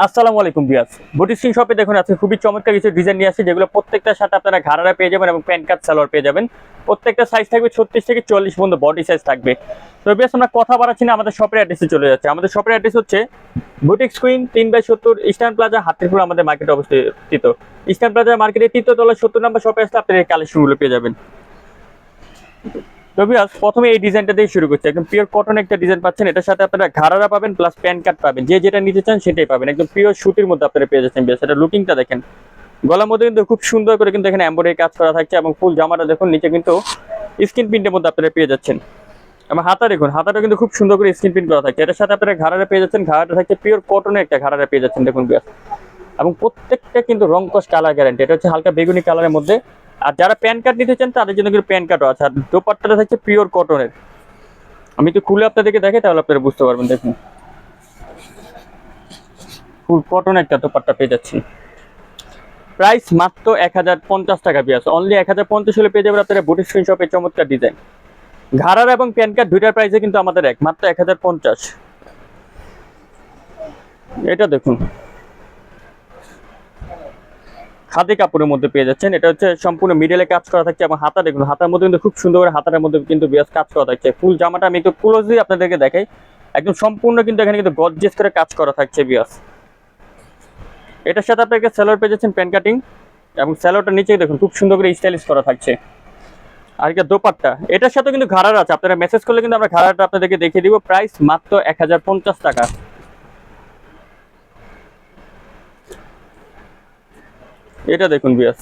আসসালামু আলাইকুম বিয়াস। Boutique screen শপে দেখুন আজকে খুবই চমৎকার কিছু ডিজাইন নিয়ে আসছে, যেগুলো প্রত্যেকটার সাথে আপনারা ঘাড়ারা পেয়ে যাবেন এবং প্যান্ট কাট সালোয়ার পেয়ে যাবেন। প্রত্যেকটা সাইজ থাকবে 36 থেকে 40 পর্যন্ত বডি সাইজ থাকবে। তো বিয়াস আমরা কথা বাড়াচ্ছি না, আমাদের শপের অ্যাড্রেসে চলে যাচ্ছে। আমাদের শপের অ্যাড্রেস হচ্ছে boutique screen 3/70 Eastern Plaza, Hatirpool আমাদের মার্কেটে অবস্থিত। ইস্টার্ন প্লাজা মার্কেটের 3য় তলা 70 নম্বর শপে আসলে আপনারা এই কালেকশনগুলো পেয়ে যাবেন। তো ভিউয়ার্স, প্রথমে এই ডিজাইনটা দিয়ে শুরু করছি। একদম পিওর কটন একটা ডিজাইন পাচ্ছেন, এটার সাথে আপনারা ঘাড়ারা পাবেন প্লাস প্যান্ট কাট পাবেন। যে যেটা নিতে চান সেটাই পাবেন, একদম পিওর সুতির মধ্যে আপনারা পেয়ে যাচ্ছেন। ভিউয়ার্স, এটা লুকিংটা দেখেন, গলার মধ্যে কিন্তু খুব সুন্দর করে কিন্তু এখানে এমব্রয়ডারি কাজ করা থাকছে এবং ফুল জামাটা দেখুন নিচে কিন্তু স্ক্রিন প্রিন্টের মধ্যে আপনারা পেয়ে যাচ্ছেন। এবং হাতা দেখুন, হাতাটা কিন্তু খুব সুন্দর করে স্ক্রিন প্রিন্ট করা থাকছে। এটার সাথে আপনারা ঘাড়ারা পেয়ে যাচ্ছেন, ঘাড়াটা থাকছে পিওর কটনের একটা ঘাড়ারা পেয়ে যাচ্ছেন দেখুন ভিউয়ার্স। এবং প্রত্যেকটা কিন্তু রং কস কালার গ্যারান্টি, এটা হচ্ছে হালকা বেগুনি কালারের মধ্যে। আর যারা প্যান কার্ড নিতে চান তাদের জন্য কিন্তু প্যান কার্ডও আছে। আর দোপাট্টাটা থাকছে পিওর কটনের। আমি তো খুলে আপনাদেরকে দেখাই, তাহলে আপনারা বুঝতে পারবেন। দেখুন ফুল কটন একটা দোপাট্টা পেয়ে যাচ্ছি। প্রাইস মাত্র 1050 টাকা পিয়াস, অনলি 1050 হলে পেয়ে যাবেন আপনারা বুটিক স্ক্রিন শপে চমৎকার ডিজাইন। ঘাড়ার এবং প্যান কার্ড দুইটার প্রাইসে কিন্তু আমাদের এক, মাত্র 1050। এটা দেখুন খাদি কাপড়ের মধ্যে পেয়ে যাচ্ছেন। এটা হচ্ছে সম্পূর্ণ মিডলে কাজ করা থাকছে এবং হাতা দেখুন, হাতার মধ্যে কিন্তু খুব সুন্দর করে হাতার মধ্যে কিন্তু বিয়াস কাজ করা থাকছে। ফুল জামাটা আমি একটু ক্লোজলি আপনাদেরকে দেখাই, একদম সম্পূর্ণ কিন্তু এখানে কিন্তু গর্জিয়াস করে কাজ করা থাকছে বিয়াস। এটার সাথে আপনাকে স্যালোয়ার পেয়ে যাচ্ছেন প্যান কাটিং, এবং স্যালোয়ারটা নিচে দেখুন খুব সুন্দর করে স্টাইলিশ করা থাকছে। আর এটা দোপাট্টা, এটার সাথে কিন্তু ঘাড়ার আছে, আপনারা মেসেজ করলে কিন্তু আমরা ঘাড়াটা আপনাদেরকে দেখিয়ে দিব। প্রাইস মাত্র 1050 টাকা। এটা দেখুন বিয়াস,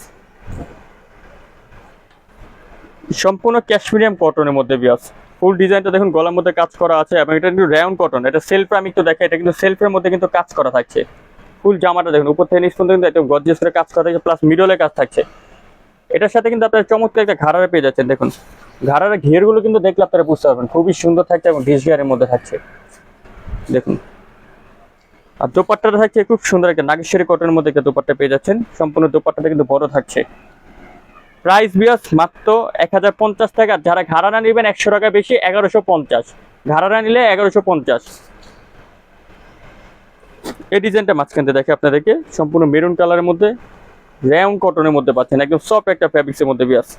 সম্পূর্ণ ক্যাশমিরিয়াম কটনের মধ্যে বিয়াস। ফুল ডিজাইনটা দেখুন গলার মধ্যে কাজ করা আছে এবং এটা কিন্তু রাউন্ড কটন। এটা সেলফে আমি একটু দেখাই, এটা কিন্তু সেলফের মধ্যে কিন্তু কাজ করা থাকছে। ফুল জামাটা দেখুন উপর থেকে নিচ পর্যন্ত কিন্তু একদম গর্জিয়াস করে কাজ করা থাকছে, প্লাস মিডলে কাজ থাকছে। এটার সাথে কিন্তু আপনারা চমৎকার একটা ঘাড়ারে পেয়ে যাচ্ছেন। দেখুন ঘাড়ারের ঘেরগুলো কিন্তু দেখলে আপনারা বুঝতে পারবেন, খুবই সুন্দর থাকছে এবং ডিশ ঘেরের মধ্যে থাকছে দেখুন। আর দোপাট্টাটা থাকছে খুব সুন্দর একটা নাগেশ্বরী কটনের মধ্যে একটা দোপাট্টা পেয়ে যাচ্ছেন। সম্পূর্ণ দোপাট্টাটা কিন্তু বড় থাকছে। প্রাইস বিয়াস মাত্র 1050 টাকা। যারা ঘাড়ারা নেবেন 100 টাকা বেশি, 1150। ঘাড়ারা নিলে 1150। এই ডিজাইনটা মাঝখানতে দেখে আপনাদেরকে, সম্পূর্ণ মেরুন কালারের মধ্যে রাউন্ড কটনের মধ্যে পাচ্ছেন, একদম সফট একটা ফ্যাব্রিক্সের মধ্যে বিয়াস।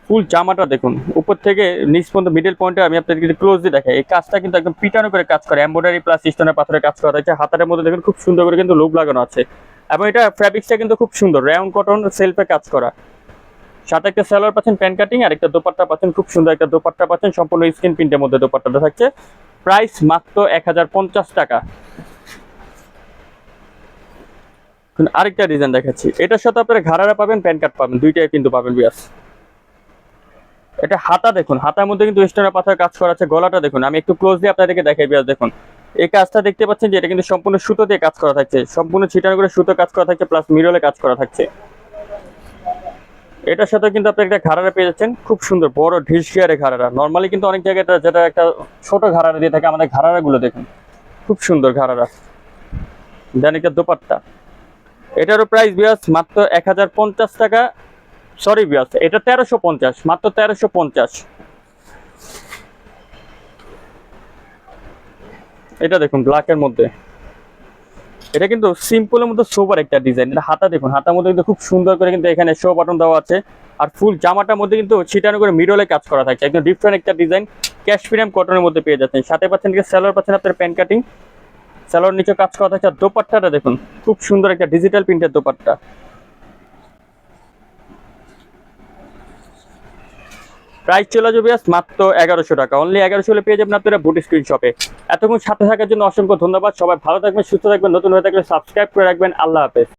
ফুল জামাটা দেখুন উপর থেকে নিচ পর্যন্ত মিডল পয়েন্টে আমি আপনাদেরকে ক্লোজলি দেখাই। এই কাজটা কিন্তু একদম পিটানো করে কাজ করে, এমব্রয়ডারি প্লাস স্টোনের পাথরের কাজ করা থাকছে। হাতার মধ্যে দেখুন খুব সুন্দর করে কিন্তু লোভ লাগানো আছে এবং এটা ফ্যাব্রিক্সটা কিন্তু খুব সুন্দর, রাউন্ড কটন সেলফে কাজ করা। সাথে একটা সালোয়ার পাচ্ছেন প্যান কাটিং, আর একটা দোপাট্টা পাচ্ছেন, খুব সুন্দর একটা দোপাট্টা পাচ্ছেন সম্পূর্ণ স্ক্রিন প্রিন্টের মধ্যে দোপাট্টাটা থাকছে। প্রাইস মাত্র 1050 টাকা। আরেকটা ডিজাইন দেখাচ্ছি, এটার সাথে আপনারা ঘাড়ারা পাবেন প্যান কাট পাবেন, দুইটাই কিন্তু পাবেন বিয়াস। এটা হাতা দেখুন, হাতার মধ্যে কিন্তু স্টোনের পাথরের কাজ করা আছে। গলাটা দেখুন, আমি একটু ক্লোজলি আপনাদেরকে দেখাই বিয়াস। দেখুন এই কাজটা দেখতে পাচ্ছেন যে এটা কিন্তু সম্পূর্ণ সুতো দিয়ে কাজ করা থাকছে, সম্পূর্ণ ছিটানো করে সুতো কাজ করা থাকছে, প্লাস মিরলে কাজ করা থাকছে। এটার সাথে কিন্তু আপনি একটা ঘাড়ারা পেয়ে যাচ্ছেন, খুব সুন্দর বড় ঢিসগিয়ারে ঘাড়ারা। নর্মালি কিন্তু অনেক জায়গায় যেটা একটা ছোট ঘাড়ারা দিয়ে থাকে, আমাদের ঘাড়ারা গুলো দেখুন খুব সুন্দর ঘাড়ারা। দেন একটা দোপাট্টা, এটারও প্রাইস বিয়াস মাত্র 1050 টাকা। সরি বিয়াস, এটা 1350, মাত্র 1350। এটা দেখুন ব্ল্যাকের মধ্যে, এটা কিন্তু সিম্পলের মধ্যে সোবার একটা ডিজাইন। এটা হাতা দেখুন, হাতার মধ্যে কিন্তু খুব সুন্দর করে কিন্তু এখানে শো বাটন দেওয়া আছে। আর ফুল জামাটার মধ্যে কিন্তু ছিটানো করে মিডলে কাজ করা থাকছে, একদম ডিফারেন্ট একটা ডিজাইন। ক্যাশমিরিয়াম কটনের মধ্যে পেয়ে যাচ্ছেন। সাথে পাচ্ছেন স্যালোয়ার পাচ্ছেন আপনার প্যান কাটিং, স্যালোয়ার নিচে কাজ করা থাকছে। আর দোপাট্টাটা দেখুন খুব সুন্দর একটা ডিজিটাল প্রিন্টের দোপাট্টা। প্রাইস চলে যাবে মাত্র 1100 টাকা, অনলি 1100 হলে পেয়ে যাবেন আপনারা বুটিক স্ক্রিন শপে। এতক্ষণ সাথে থাকার জন্য অসংখ্য ধন্যবাদ। সবাই ভালো থাকবেন, সুস্থ থাকবেন, নতুন হয়ে থাকলে সাবস্ক্রাইব করে রাখবেন। আল্লাহ হাফেজ।